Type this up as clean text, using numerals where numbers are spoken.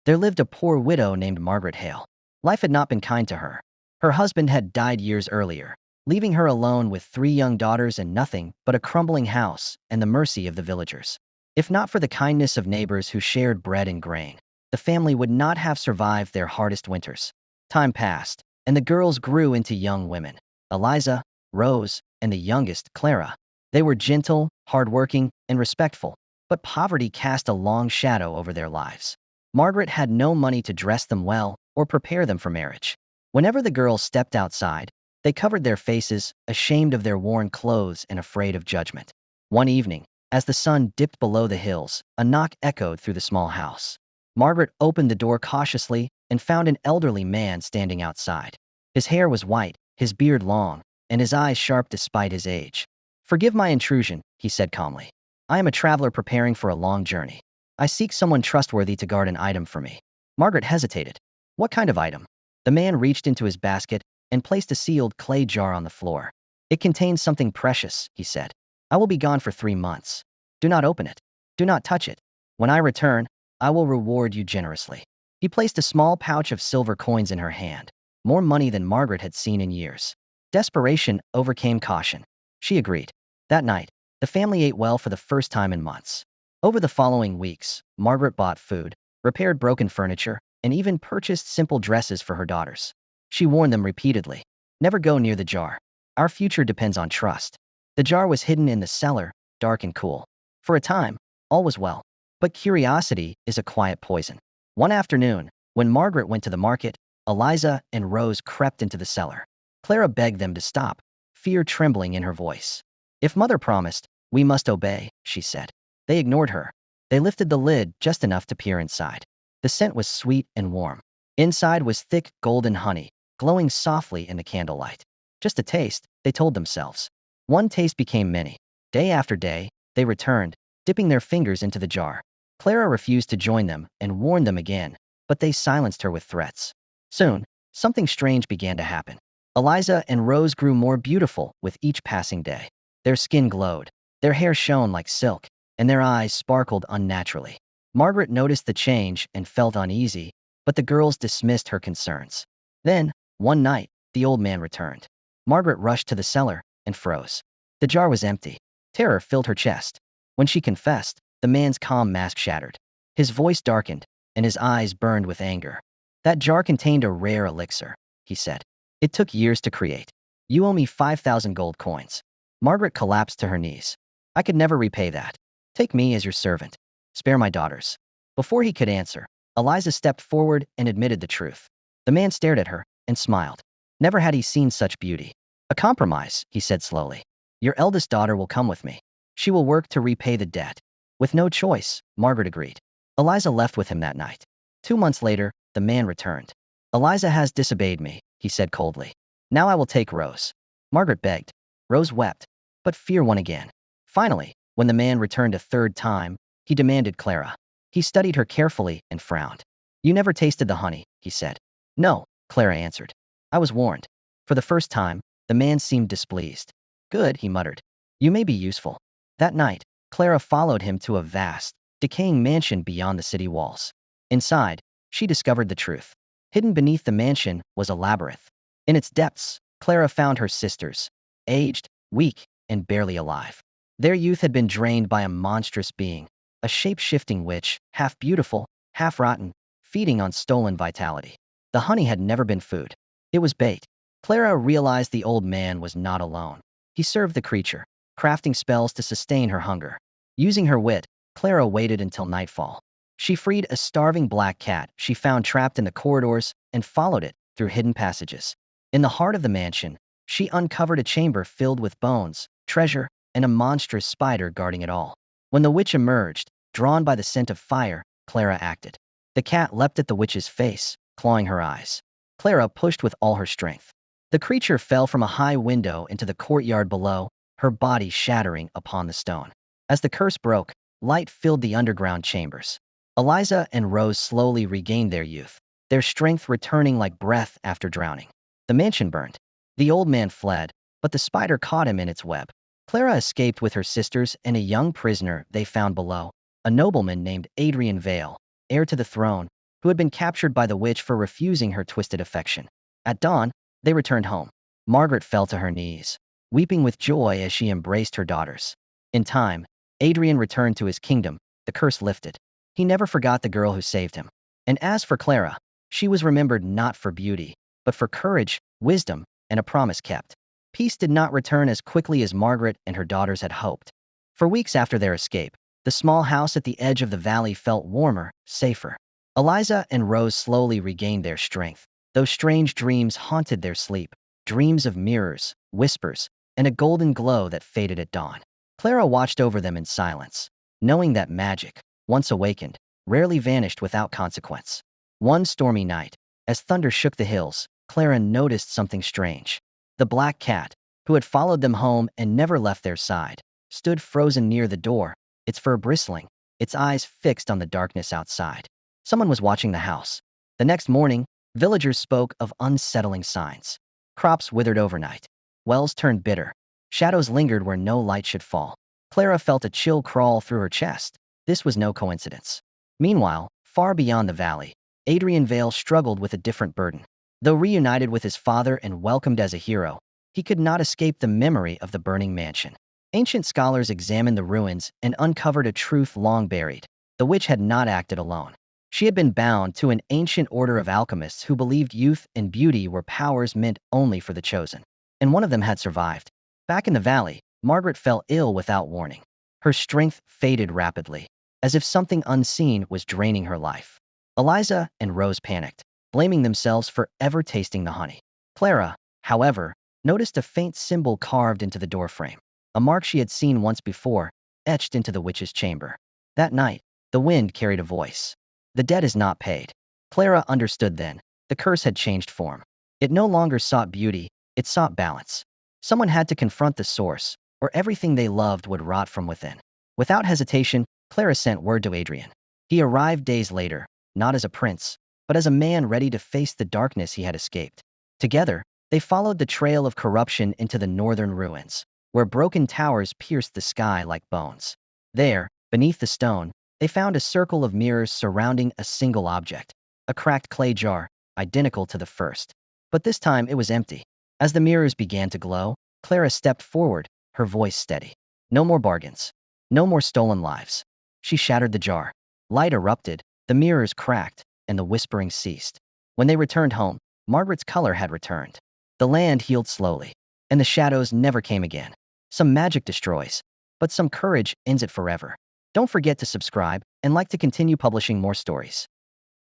there lived a poor widow named Margaret Hale. Life had not been kind to her. Her husband had died years earlier, leaving her alone with 3 young daughters and nothing but a crumbling house and the mercy of the villagers. If not for the kindness of neighbors who shared bread and grain, the family would not have survived their hardest winters. Time passed, and the girls grew into young women. Eliza, Rose, and the youngest, Clara. They were gentle, hardworking, and respectful, but poverty cast a long shadow over their lives. Margaret had no money to dress them well or prepare them for marriage. Whenever the girls stepped outside, they covered their faces, ashamed of their worn clothes and afraid of judgment. One evening, as the sun dipped below the hills, a knock echoed through the small house. Margaret opened the door cautiously and found an elderly man standing outside. His hair was white, his beard long, and his eyes sharp despite his age. "Forgive my intrusion," he said calmly. "I am a traveler preparing for a long journey. I seek someone trustworthy to guard an item for me." Margaret hesitated. "What kind of item?" The man reached into his basket and placed a sealed clay jar on the floor. "It contains something precious," he said. "I will be gone for 3 months. Do not open it. Do not touch it. When I return, I will reward you generously." He placed a small pouch of silver coins in her hand, more money than Margaret had seen in years. Desperation overcame caution. She agreed. That night, the family ate well for the first time in months. Over the following weeks, Margaret bought food, repaired broken furniture, and even purchased simple dresses for her daughters. She warned them repeatedly, "Never go near the jar. Our future depends on trust." The jar was hidden in the cellar, dark and cool. For a time, all was well. But curiosity is a quiet poison. One afternoon, when Margaret went to the market, Eliza and Rose crept into the cellar. Clara begged them to stop, fear trembling in her voice. "If Mother promised, we must obey," she said. They ignored her. They lifted the lid just enough to peer inside. The scent was sweet and warm. Inside was thick, golden honey, glowing softly in the candlelight. Just a taste, they told themselves. One taste became many. Day after day, they returned, dipping their fingers into the jar. Clara refused to join them and warned them again, but they silenced her with threats. Soon, something strange began to happen. Eliza and Rose grew more beautiful with each passing day. Their skin glowed, their hair shone like silk, and their eyes sparkled unnaturally. Margaret noticed the change and felt uneasy, but the girls dismissed her concerns. Then, one night, the old man returned. Margaret rushed to the cellar and froze. The jar was empty. Terror filled her chest. When she confessed, the man's calm mask shattered. His voice darkened, and his eyes burned with anger. "That jar contained a rare elixir," he said. "It took years to create. You owe me 5,000 gold coins." Margaret collapsed to her knees. "I could never repay that. Take me as your servant. Spare my daughters." Before he could answer, Eliza stepped forward and admitted the truth. The man stared at her and smiled. Never had he seen such beauty. "A compromise," he said slowly. "Your eldest daughter will come with me. She will work to repay the debt." With no choice, Margaret agreed. Eliza left with him that night. 2 months later, the man returned. "Eliza has disobeyed me," he said coldly. "Now I will take Rose." Margaret begged. Rose wept, but fear won again. Finally, when the man returned a third time, he demanded Clara. He studied her carefully and frowned. "You never tasted the honey," he said. "No," Clara answered. "I was warned." For the first time, the man seemed displeased. "Good," he muttered. "You may be useful." That night, Clara followed him to a vast, decaying mansion beyond the city walls. Inside, she discovered the truth. Hidden beneath the mansion was a labyrinth. In its depths, Clara found her sisters, aged, weak, and barely alive. Their youth had been drained by a monstrous being, a shape-shifting witch, half beautiful, half rotten, feeding on stolen vitality. The honey had never been food. It was bait. Clara realized the old man was not alone. He served the creature, crafting spells to sustain her hunger. Using her wit, Clara waited until nightfall. She freed a starving black cat she found trapped in the corridors and followed it through hidden passages. In the heart of the mansion, she uncovered a chamber filled with bones, treasure, and a monstrous spider guarding it all. When the witch emerged, drawn by the scent of fire, Clara acted. The cat leapt at the witch's face, clawing her eyes. Clara pushed with all her strength. The creature fell from a high window into the courtyard below, her body shattering upon the stone. As the curse broke, light filled the underground chambers. Eliza and Rose slowly regained their youth, their strength returning like breath after drowning. The mansion burned. The old man fled, but the spider caught him in its web. Clara escaped with her sisters and a young prisoner they found below, a nobleman named Adrian Vale, heir to the throne, who had been captured by the witch for refusing her twisted affection. At dawn, they returned home. Margaret fell to her knees, weeping with joy as she embraced her daughters. In time, Adrian returned to his kingdom, the curse lifted. He never forgot the girl who saved him. And as for Clara, she was remembered not for beauty, but for courage, wisdom, and a promise kept. Peace did not return as quickly as Margaret and her daughters had hoped. For weeks after their escape, the small house at the edge of the valley felt warmer, safer. Eliza and Rose slowly regained their strength. Those strange dreams haunted their sleep, dreams of mirrors, whispers, and a golden glow that faded at dawn. Clara watched over them in silence, knowing that magic, once awakened, rarely vanished without consequence. One stormy night, as thunder shook the hills, Clara noticed something strange. The black cat, who had followed them home and never left their side, stood frozen near the door, its fur bristling, its eyes fixed on the darkness outside. Someone was watching the house. The next morning, villagers spoke of unsettling signs. Crops withered overnight. Wells turned bitter. Shadows lingered where no light should fall. Clara felt a chill crawl through her chest. This was no coincidence. Meanwhile, far beyond the valley, Adrian Vale struggled with a different burden. Though reunited with his father and welcomed as a hero, he could not escape the memory of the burning mansion. Ancient scholars examined the ruins and uncovered a truth long buried. The witch had not acted alone. She had been bound to an ancient order of alchemists who believed youth and beauty were powers meant only for the chosen. And one of them had survived. Back in the valley, Margaret fell ill without warning. Her strength faded rapidly, as if something unseen was draining her life. Eliza and Rose panicked, blaming themselves for ever tasting the honey. Clara, however, noticed a faint symbol carved into the doorframe, a mark she had seen once before, etched into the witch's chamber. That night, the wind carried a voice. The debt is not paid. Clara understood then. The curse had changed form. It no longer sought beauty, it sought balance. Someone had to confront the source, or everything they loved would rot from within. Without hesitation, Clara sent word to Adrian. He arrived days later, not as a prince, but as a man ready to face the darkness he had escaped. Together, they followed the trail of corruption into the northern ruins, where broken towers pierced the sky like bones. There, beneath the stone, they found a circle of mirrors surrounding a single object, a cracked clay jar, identical to the first. But this time it was empty. As the mirrors began to glow, Clara stepped forward, her voice steady. No more bargains. No more stolen lives. She shattered the jar. Light erupted, the mirrors cracked, and the whispering ceased. When they returned home, Margaret's color had returned. The land healed slowly, and the shadows never came again. Some magic destroys, but some courage ends it forever. Don't forget to subscribe and like to continue publishing more stories.